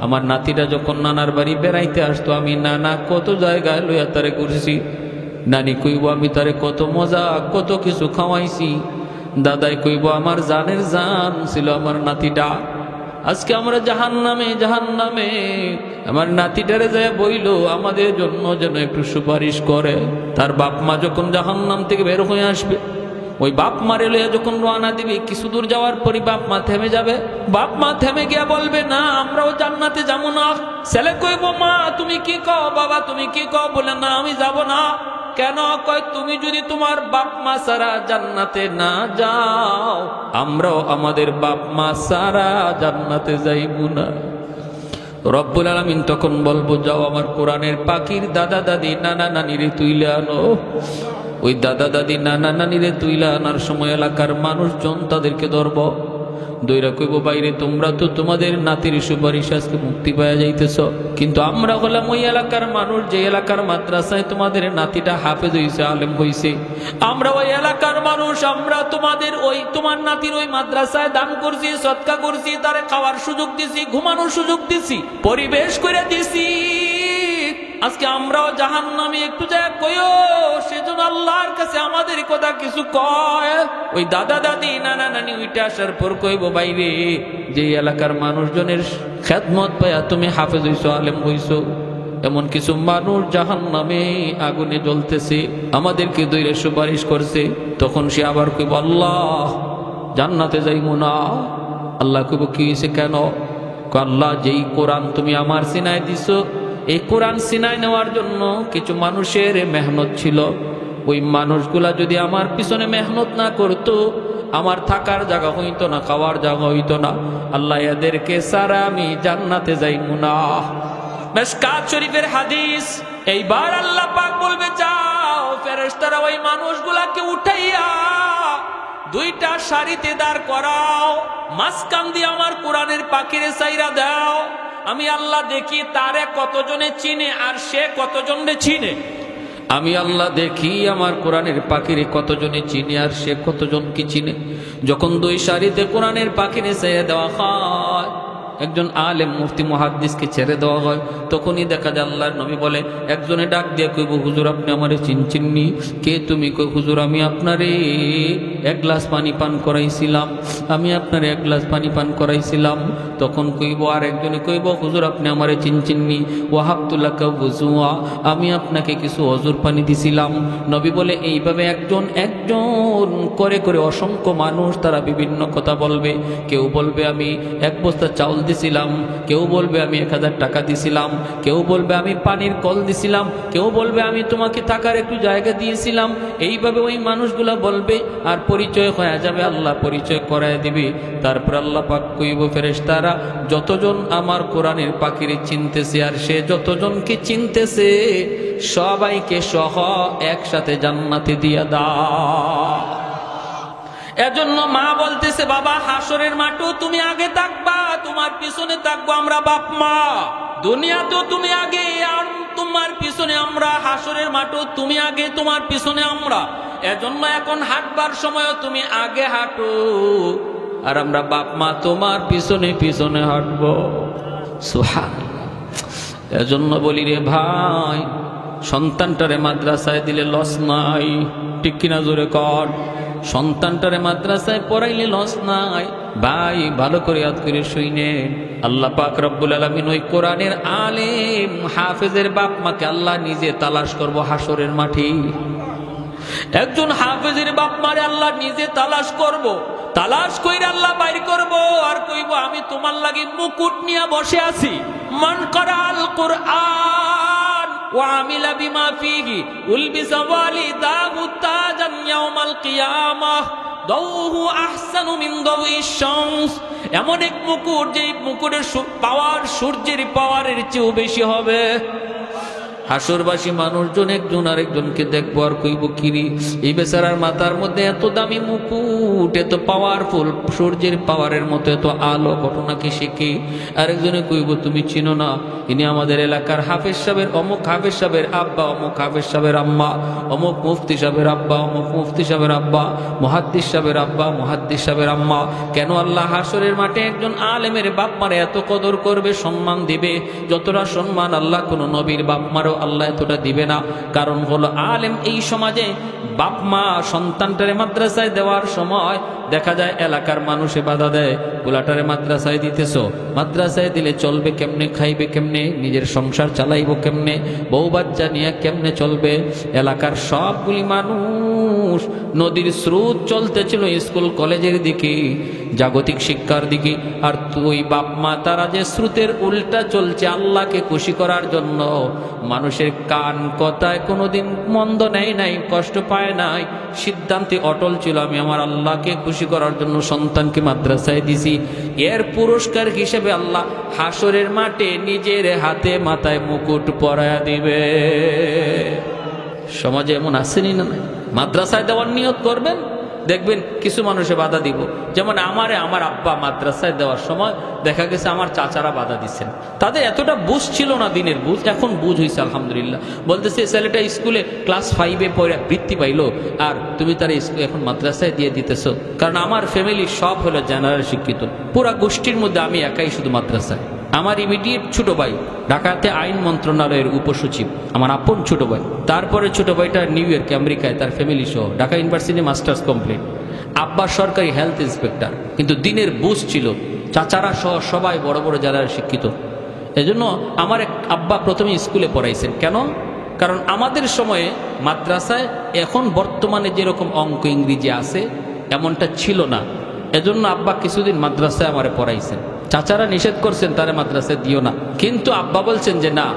আমার নাতিরা যখন নানার বাড়ি বেড়াইতে আসতো, আমি নানা কত জায়গায় লইয়া তারে ঘুরছি, নানি কইব আমি তারে কত মজা কত কিছু খাওয়াইছি, দাদাই কইব আমার জানের জান ছিল আমার নাতিটা। আজকে আমরা জাহান্নামে, জাহান্নামে। আমার নাতিটারে যায় বইল আমাদের জন্য যেন একটু সুপারিশ করে। তার বাপ মা যখন জাহান্নাম থেকে বের হয়ে আসবে, ওই বাপ মারে লইয়া যখন রওনা দিবি, কিছু দূর যাওয়ার পরই বাপ মা থেমে যাবে। বাপ মা থেমে গিয়া বলবে, না আমরাও জান্নাতে যাবো না। ছেলে কইব, মা তুমি কি কও, বাবা তুমি কি কও? বলে, না আমি যাব না। কেন? কয়, তুমি যদি তোমার বাপ মা ছাড়া জান্নাতে না যাও, আমরাও আমাদের বাপ মা ছাড়া জান্নাতে যাইব না। রব্বুল আলামিন তখন বলবো, যাও আমার কোরআনের পাখির দাদা দাদি নানা নানিরে তুইলে আনো। ওই দাদা দাদি নানা নানিরে তুইলে আনার সময় এলাকার মানুষজন তাদেরকে ধরব, দইরা কইব, বাইরে তোমরা তো তোমাদের নাতির সুপারিশ আজকে মুক্তি পাওয়া যাইতেছ, কিন্তু আমরা হলাম ওই এলাকার মানুষ যে এলাকার মাদ্রাসায় তোমাদের নাতিটা হাফেজ হইছে, আলেম হইছে। আমরা ওই এলাকার মানুষ, আমরা তোমাদের ওই তোমার নাতির ওই মাদ্রাসায় দান করছি, সদকা করছি, তারে খাওয়ার সুযোগ দিছি, ঘুমানোর সুযোগ দিছি, পরিবেশ করে দিছি। আজকে আমরাও জাহান্নামে একটু যায় কইও, সেজন্য আল্লাহর কাছে আমাদের কথা কিছু কয়। ওই দাদা দাদি নানা নানি উইটা আসার পর কইব, বাইরে যে এলাকার মানুষজনের খেদমত পাইয়া তুমি হাফেজ হইছো, আলেম হইছো, এমন কিছু মানুষ জাহান্নামে আগুনে জ্বলতেছে, আমাদেরকে দইরে সুপারিশ করছে। তখন সে আবার কইব, আল্লাহ জান্নাতে যাইমু না। আল্লাহ কইব, কি হয়েছে কেন? আল্লাহ যেই কোরআন তুমি আমার সিনায় দিছো, এই কোরআন সিনায় নেওয়ার জন্য কিছু মানুষের মেহনত ছিল। ওই মানুষগুলা যদি আমার পিছনে মেহনত না করতো, আমার থাকার জায়গা হইতো না, খাওয়ার জায়গা হইতো না। আল্লাহ এদেরকে সারা আমি জান্নাতে যাইমু না। মিশকাত শরীফের হাদিস। এইবার আল্লাহ পাক বলবে, যাও ফেরেশতারা ওই মানুষগুলাকে উঠাইয়া দুইটা সারিতে দাঁড় করাও, মাঝখান দিয়ে আমার কোরআনের পাখিরে চাইরা দাও। আমি আল্লাহ দেখি তারে কতজনে চিনে আর সে কতজনে চিনে। আমি আল্লাহ দেখি আমার কোরআনের পাখিরে কতজনে চিনে আর সে কতজনকে চিনে। যখন দুই সারিতে কোরআনের পাখিরে ছেড়ে দেওয়া হয়, একজন আলেম মুফতি মুহাদ্দিসকে ছেড়ে দেওয়া হয়, তখনই দেখা যায় আল্লাহর নবী বলে, একজনে ডাক দিয়ে কইব, হুজুর আপনি আমারে চিনচিননি? কে তুমি? কই, হুজুর আমি আপনারে এক গ্লাস পানি পান করাইছিলাম, আমি আপনারে এক গ্লাস পানি পান করাইছিলাম। তখন কইব, আর একজনে কইব, হুজুর আপনি আমারে চিনচিননি? ওয়াহাবতুল্লাহকে বুজুয়া, আমি আপনাকে কিছু অজুর পানি দিছিলাম। নবী বলে, এইভাবে একজন একজন করে করে অসংখ্য মানুষ তারা বিভিন্ন কথা বলবে। কেউ বলবে আমি এক বস্তা চাউল দিছিলাম, কেউ বলবে আমি 1000 টাকা দিছিলাম, কেউ বলবে আমি পানির কল দিছিলাম, কেউ বলবে আমি তোমাকে থাকার একটু জায়গা দিয়েছিলাম। এইভাবে ওই মানুষগুলা বলবে, আর পরিচয় হয়ে যাবে, আল্লাহ পরিচয় করায় দিবে। তারপর আল্লাহ পাক কইব, ফেরেশতারা যতজন আমার কোরআনের পাখিরে চিনতেছে আর সে যতজনকে চিনতেছে, সবাইকে সহ একসাথে জান্নাতে দিয়া দাও। এজন্য মা বলতেছে, বাবা হাসরের মাঠেও তুমি আগে থাকবা, তোমার পিছনে থাকবো আমরা বাপ মা। দুনিয়াতেও তুমি আগে আর তোমার পিছনে আমরা, হাসরের মাঠেও তুমি আগে তোমার পিছনে আমরা। এজন্য এখন হাঁটবার সময়ও তুমি আগে হাঁটো, আর আমরা বাপ মা তোমার পিছনে পিছনে হাঁটবো। সুবহানাল্লাহ। এজন্য বলি রে ভাই, সন্তানটারে মাদ্রাসায় দিলে লস নাই, ঠিক কিনা জোরে কর। সন্তানটারে মাদ্রাসায় পড়াইলে লস নাই। ভাই ভালো করে ইয়াদ করে শুনেন, আল্লাহ পাক রব্বুল আলামিন ওই কোরআনের আলেম হাফেজের বাপ মাকে আল্লাহ নিজে তালাশ করব হাসরের মাঠে। একজন হাফেজের বাপ মারে আল্লাহ নিজে তালাশ করব, তালাশ কইরা আল্লাহ বাইর করব, আর কইব আমি তোমার লাগি মুকুট নিয়ে বসে আছি। মান করাল কুরআন ওয়া আমিলা বিমা ফিহি উলবিসা ওয়ালিদাহু তাজান ইয়াউমাল কিয়ামাহ দাউহু আহসানু মিন দাউইশ শামস। এমন এক মুকুট, যে মুকুটের পাওয়ার সূর্যের পাওয়ারের চেয়েও বেশি হবে। হাসরবাসী মানুষজন একজন আরেকজনকে দেখবো, আর কইব, কিরি এই বেচারার মাথার মধ্যে এত দামি মুকুট, এত পাওয়ারফুল, সূর্যের পাওয়ারের মতো এত আলো, ঘটনা কি শিখি? আরেকজনে কইব, তুমি চিনো না, ইনি আমাদের এলাকার হাফেজ সাহেবের, অমুক হাফেজ সাহেবের আব্বা, অমুক হাফেজ সাহেবের আম্মা, অমুক মুফতি সাহেবের আব্বা, অমুক মুফতি সাহেবের আব্বা, মুহাদ্দিস সাহেবের আব্বা, মুহাদ্দিস সাহেবের আম্মা। কেন আল্লাহ হাসরের মাঠে একজন আলেমের বাপ মারে এত কদর করবে, সম্মান দিবে, যতটা সম্মান আল্লাহ কোন নবীর বাপ মারও আল্লাহ এতটা দিবে না। কারণ হলো আলেম এই সমাজে বাপ মা সন্তানটারে মাদ্রাসায় দেওয়ার সময় দেখা যায় এলাকার মানুষে বাধা দেয়, পোলাটারে মাদ্রাসায় দিতেছো, মাদ্রাসায় দিলে চলবে কেমনে, খাইবে কেমনে, নিজের সংসার চালাইব কেমনে, বউ বাচ্চা নিয়ে কেমনে চলবে। এলাকার সবগুলি মানুষ নদীর স্রোত চলতেছিল স্কুল কলেজের দিকে, জাগতিক শিক্ষার দিকে, আর তুই বাপ মা তারা যে স্রোতের উল্টা চলছে আল্লাহকে খুশি করার জন্য। মানুষের কান কথায় কোনোদিন মন্দ নেয় নাই, কষ্ট পায় নাই, সিদ্ধান্তে অটল ছিল আমি আমার আল্লাহকে খুশি করার জন্য সন্তানকে মাদ্রাসায় দিছি। এর পুরস্কার হিসেবে আল্লাহ হাসরের মাঠে নিজের হাতে মাথায় মুকুট পরায়া দিবে। সমাজে এমন আসেনি না? মাদ্রাসায় দেওয়ার নিয়ত করবেন, দেখবেন কিছু মানুষে বাধা দিব। যেমন আমার আব্বা মাদ্রাসায় দেওয়ার সময় দেখা গেছে আমার চাচারা বাধা দিচ্ছেন। তাদের এতটা বুঝ ছিল না, দিনের বুঝ, এখন বুঝ হয়েছে আলহামদুলিল্লাহ। বলতেছে ছেলেটা স্কুলে ক্লাস 5-এ পড়ে বৃত্তি পাইলো, আর তুমি তার স্কুলে এখন মাদ্রাসায় দিয়ে দিতেছ। কারণ আমার ফ্যামিলি সব হলো জেনারেল শিক্ষিত, পুরা গোষ্ঠীর মধ্যে আমি একাই শুধু মাদ্রাসায়। আমার ইমিডিয়েট ছোট ভাই ঢাকাতে আইন মন্ত্রণালয়ের উপসচিব, আমার আপন ছোট ভাই। তারপরে ছোট ভাইটা নিউ ইয়র্ক আমেরিকায়, তার ফ্যামিলি সহ ঢাকা ইউনিভার্সিটি মাস্টার্স কমপ্লিট। আব্বা সরকারি হেলথ ইন্সপেক্টর, কিন্তু দিনের বুঝ ছিল। চাচারা সহ সবাই বড় বড় জেলার শিক্ষিত। এজন্য আমার এক আব্বা প্রথমে স্কুলে পড়াইছেন। কেন? কারণ আমাদের সময়ে মাদ্রাসায় এখন বর্তমানে যেরকম অঙ্ক ইংরেজি আছে এমনটা ছিল না। এজন্য আব্বা কিছুদিন মাদ্রাসায় আমারে পড়াইছেন। চাচারা নিষেধ করছেন তারে মাদ্রাসায় দিও না, কিন্তু আব্বা বলছেন যে না,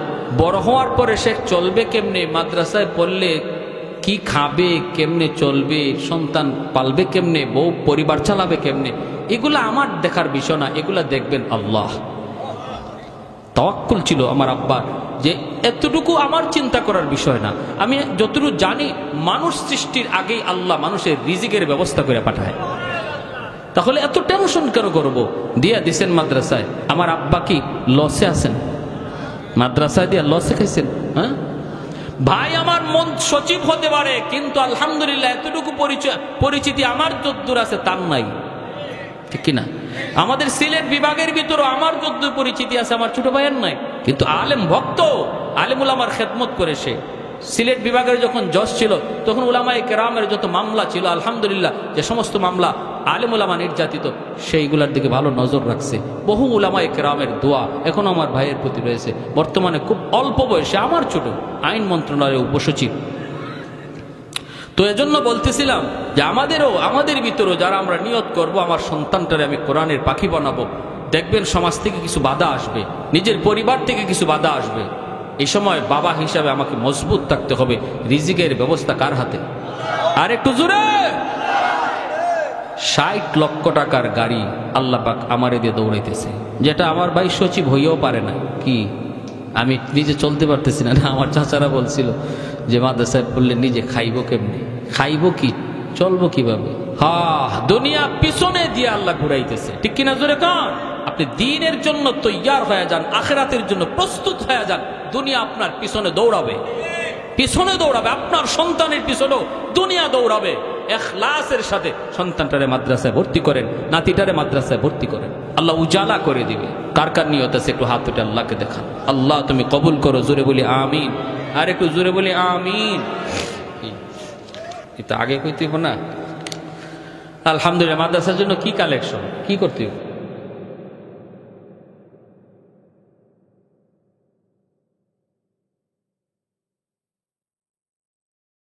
বড় হওয়ার পরে সে চলবে কেমনে, মাদ্রাসায় পড়লে কি খাবে, কেমনে চলবে, সন্তান পালবে কেমনে, বউ পরিবার চালাবে কেমনে, এগুলা আমার দেখার বিষয় না, এগুলা দেখবেন আল্লাহ। তাওয়াক্কুল ছিল আমার আব্বার, যে এতটুকু আমার চিন্তা করার বিষয় না। আমি যতটুকু জানি মানুষ সৃষ্টির আগেই আল্লাহ মানুষের রিজিকের ব্যবস্থা করে পাঠায়, তাহলে এত টেনশন কেন করবো? দিয়া দিছেন মাদ্রাসায়। আমার আব্বা কি লসে আছেন? মাদ্রাসায় দিয়া লসে খাইছেন? হ্যাঁ ভাই, আমার মন সচিব হতে পারে, কিন্তু আলহামদুলিল্লাহ এতটুকু পরিচিতি আমার যদ্দূর আছে তার নাই, ঠিক কিনা? আমাদের সিলেট বিভাগের ভিতরে আমার যদ্দূর পরিচিতি আছে আমার ছোট ভাইয়ের নাই, কিন্তু আলেম ভক্ত, আলেমুল আমার খেদমত করে সে। সিলেট বিভাগের যখন জজ ছিল তখন উলামায়ে কেরামের যত মামলা ছিল আলহামদুলিল্লাহ, যে সমস্ত মামলা আলেম উলামা নির্যাতিত সেইগুলোর দিকে ভালো নজর রাখছে। বহু উলামায়ে কেরামের দোয়া এখন আমার ভাইয়ের প্রতি রয়েছে। বর্তমানে খুব অল্প বয়সে আমার ছোট আইন মন্ত্রণালয়ের উপসচিব। তো এজন্য বলতেছিলাম যে আমাদের ভিতরেও যারা আমরা নিয়ত করব আমার সন্তানটারে আমি কোরআনের পাখি বানাবো, দেখবেন সমাজ থেকে কিছু বাধা আসবে, নিজের পরিবার থেকে কিছু বাধা আসবে। এই সময় বাবা হিসাবে আমাকে মজবুত থাকতে হবে। রিজিকের ব্যবস্থা কার হাতে? আর একটু জোরে। 60 লক্ষ টাকার গাড়ি আল্লাহ পাক আমারে দিয়ে দৌড়াইতেছে, যেটা আমার ভাই সচিব হইয়াও পারে না। কি আমি নিজে চলতে পারতেছি না? আমার চাচারা বলছিল যে মাদ্রাসায় পড়লে নিজে খাইবো কেমনি, খাইবো কি, চলবো কিভাবে? দুনিয়া পিছনে দিয়ে আল্লাহ ঘুরাইতেছে, ঠিক কিনা? জোরে কান। আপনি দ্বীনের জন্য তৈয়ার হয়ে যান, আখিরাতের জন্য প্রস্তুত হয়ে যান। দুনিয়া আপনার পিছনে দৌড়াবে, আপনার সন্তানের পিছনেও দুনিয়া দৌড়াবে। ইখলাসের সাথে সন্তানটারে মাদ্রাসায় ভর্তি করেন, নাতিটারে মাদ্রাসায় ভর্তি করেন, আল্লাহ উজালা করে দিবে। কার কার নিয়ত আছে একটু হাত উঠে আল্লাহকে দেখান। আল্লাহ তুমি কবুল করো, জোরে বলি আমিন। আর একটু জোরে বলি আমিন। এটা আগে কইতে না। আলহামদুলিল্লাহ। মাদ্রাসার জন্য কি কালেকশন, কি করতে হবে?